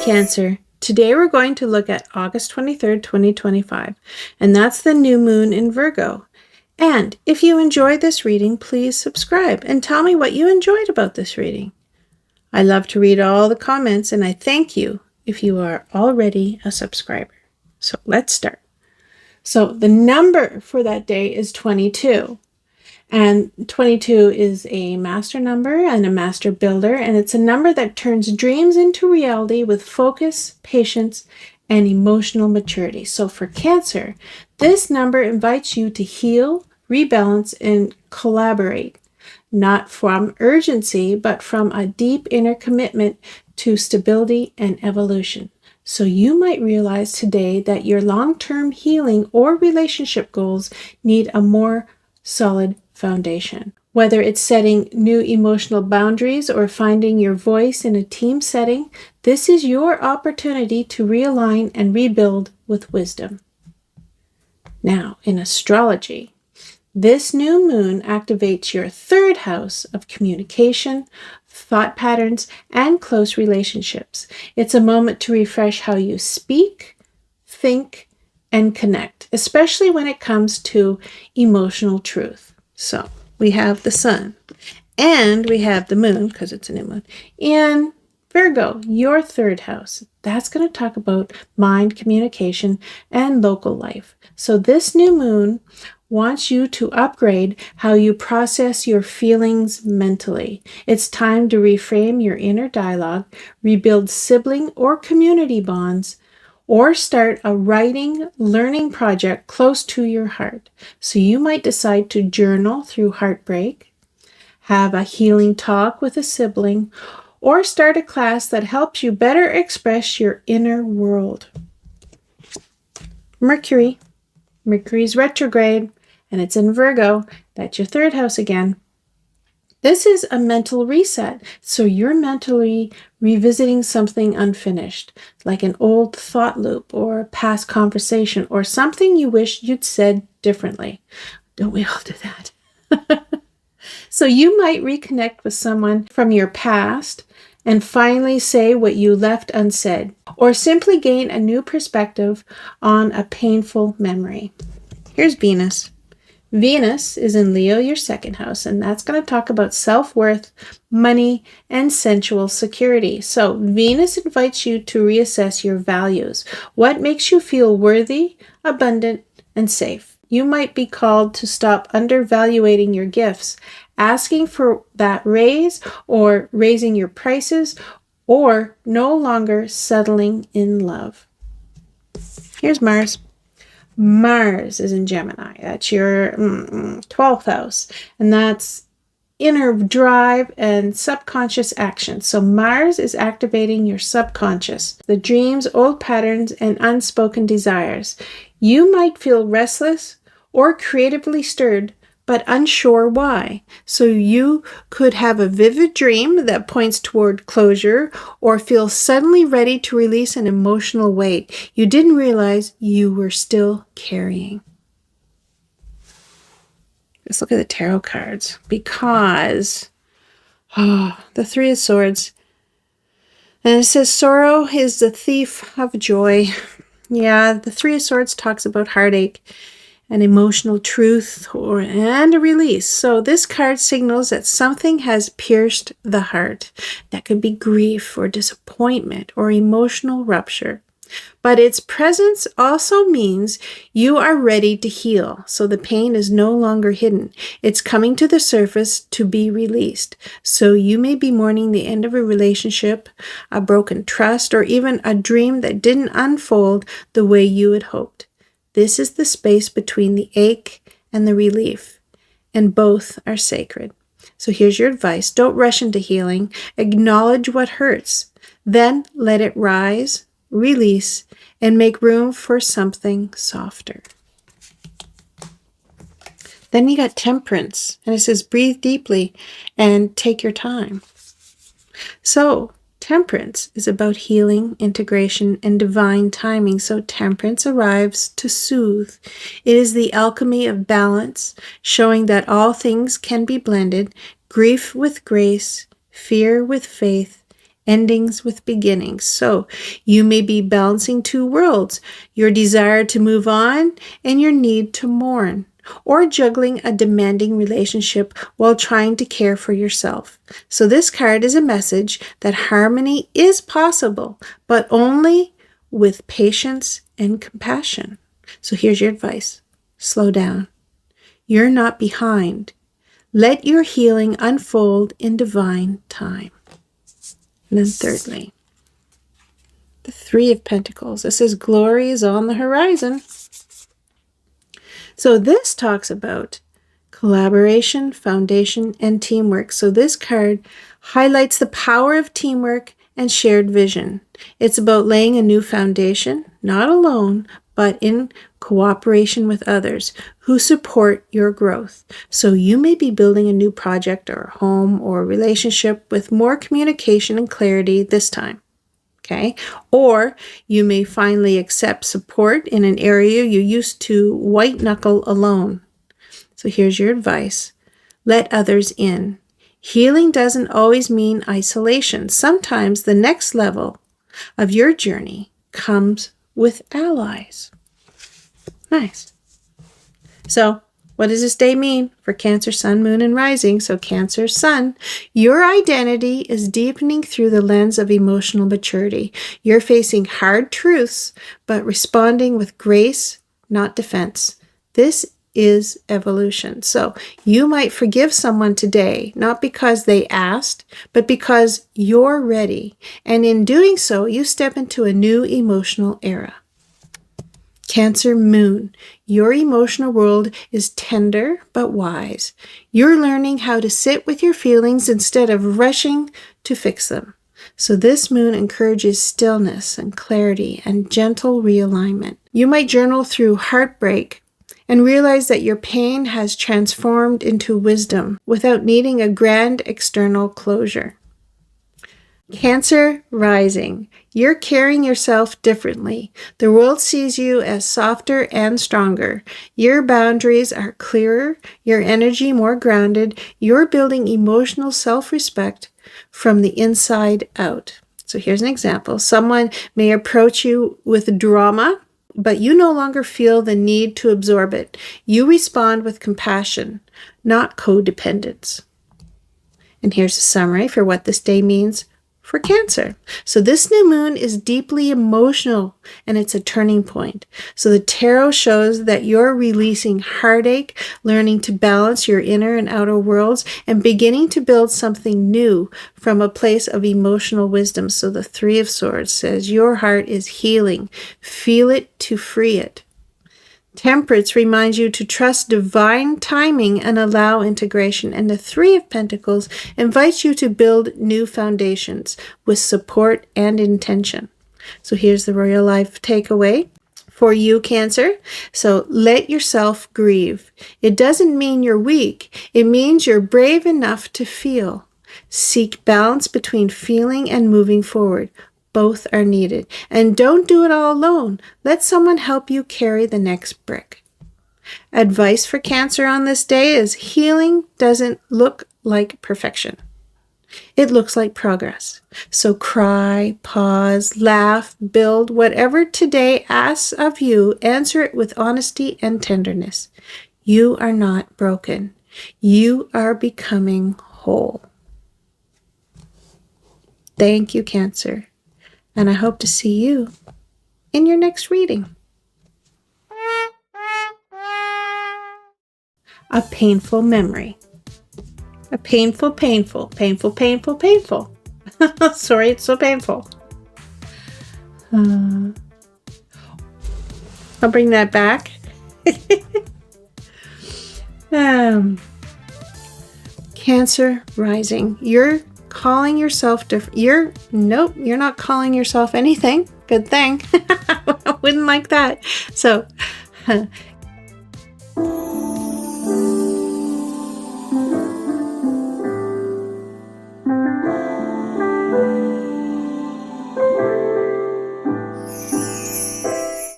Cancer. Today we're going to look at August 23rd, 2025, and that's the new moon in Virgo. And if you enjoyed this reading, please subscribe and tell me what you enjoyed about this reading. I love to read all the comments, and I thank you if you are already a subscriber. So let's start. So the number for that day is 22. And 22 is a master number and a master builder, and it's a number that turns dreams into reality with focus, patience, and emotional maturity. So for Cancer, this number invites you to heal, rebalance, and collaborate, not from urgency, but from a deep inner commitment to stability and evolution. So you might realize today that your long-term healing or relationship goals need a more solid foundation. Whether it's setting new emotional boundaries or finding your voice in a team setting, this is your opportunity to realign and rebuild with wisdom. Now, in astrology, this new moon activates your third house of communication, thought patterns, and close relationships. It's a moment to refresh how you speak, think, and connect, especially when it comes to emotional truth. So we have the sun and we have the moon, because it's a new moon, in Virgo, your third house. That's going to talk about mind, communication, and local life. So this new moon wants you to upgrade how you process your feelings mentally. It's time to reframe your inner dialogue, rebuild sibling or community bonds, or start a writing, learning project close to your heart. So you might decide to journal through heartbreak, have a healing talk with a sibling, or start a class that helps you better express your inner world. Mercury's retrograde, and it's in Virgo. That's your third house again. This is a mental reset, so you're mentally revisiting something unfinished, like an old thought loop or a past conversation or something you wish you'd said differently. Don't we all do that? So you might reconnect with someone from your past and finally say what you left unsaid, or simply gain a new perspective on a painful memory. Here's Venus. Venus is in Leo, your second house, and that's going to talk about self-worth, money, and sensual security. So Venus invites you to reassess your values. What makes you feel worthy, abundant, and safe? You might be called to stop undervaluating your gifts, asking for that raise, or raising your prices, or no longer settling in love. Here's Mars. Mars is in Gemini. That's your 12th house, and that's inner drive and subconscious action. So Mars is activating your subconscious, the dreams, old patterns, and unspoken desires. You might feel restless or creatively stirred, but unsure why. So you could have a vivid dream that points toward closure, or feel suddenly ready to release an emotional weight you didn't realize you were still carrying. Let's look at the tarot cards, because the Three of Swords. And it says sorrow is the thief of joy. Yeah, the Three of Swords talks about heartache and emotional truth and a release. So this card signals that something has pierced the heart. That could be grief or disappointment or emotional rupture. But its presence also means you are ready to heal. So the pain is no longer hidden. It's coming to the surface to be released. So you may be mourning the end of a relationship, a broken trust, or even a dream that didn't unfold the way you had hoped. This is the space between the ache and the relief, and both are sacred. So here's your advice. Don't rush into healing. Acknowledge what hurts. Then let it rise, release, and make room for something softer. Then we got Temperance, and it says breathe deeply and take your time. So Temperance is about healing, integration, and divine timing. So Temperance arrives to soothe. It is the alchemy of balance, showing that all things can be blended, grief with grace, fear with faith, endings with beginnings. So you may be balancing two worlds, your desire to move on and your need to mourn, or juggling a demanding relationship while trying to care for yourself. So this card is a message that harmony is possible, but only with patience and compassion. So here's your advice. Slow down. You're not behind. Let your healing unfold in divine time. And then thirdly, the Three of Pentacles. This is glory is on the horizon. So this talks about collaboration, foundation, and teamwork. So this card highlights the power of teamwork and shared vision. It's about laying a new foundation, not alone, but in cooperation with others who support your growth. So you may be building a new project or a home or a relationship with more communication and clarity this time. Okay? Or you may finally accept support in an area you used to white knuckle alone. So here's your advice. Let others in. Healing doesn't always mean isolation. Sometimes the next level of your journey comes with allies. Nice. So what does this day mean for Cancer, Sun, Moon, and Rising? So Cancer, Sun, your identity is deepening through the lens of emotional maturity. You're facing hard truths, but responding with grace, not defense. This is evolution. So you might forgive someone today, not because they asked, but because you're ready. And in doing so, you step into a new emotional era. Cancer, Moon, your emotional world is tender but wise. You're learning how to sit with your feelings instead of rushing to fix them. So this moon encourages stillness and clarity and gentle realignment. You might journal through heartbreak and realize that your pain has transformed into wisdom without needing a grand external closure. Cancer rising, you're carrying yourself differently. The world sees you as softer and stronger. Your boundaries are clearer, your energy more grounded. You're building emotional self-respect from the inside out. So here's an example. Someone may approach you with drama, but you no longer feel the need to absorb it. You respond with compassion, not codependence. And here's a summary for what this day means for Cancer. So this new moon is deeply emotional and it's a turning point. So the tarot shows that you're releasing heartache, learning to balance your inner and outer worlds, and beginning to build something new from a place of emotional wisdom. So the Three of Swords says your heart is healing. Feel it to free it. Temperance reminds you to trust divine timing and allow integration. And the Three of Pentacles invites you to build new foundations with support and intention. So here's the Royal Life takeaway for you, Cancer. So let yourself grieve. It doesn't mean you're weak. It means you're brave enough to feel. Seek balance between feeling and moving forward. Both are needed. And don't do it all alone. Let someone help you carry the next brick. Advice for Cancer on this day is healing doesn't look like perfection. It looks like progress. So cry, pause, laugh, build. Whatever today asks of you, answer it with honesty and tenderness. You are not broken. You are becoming whole. Thank you, Cancer. And I hope to see you in your next reading. A painful memory. A painful. Sorry, it's so painful. I'll bring that back. Cancer rising. You're calling yourself different. You're not calling yourself anything. Good thing. I wouldn't like that. So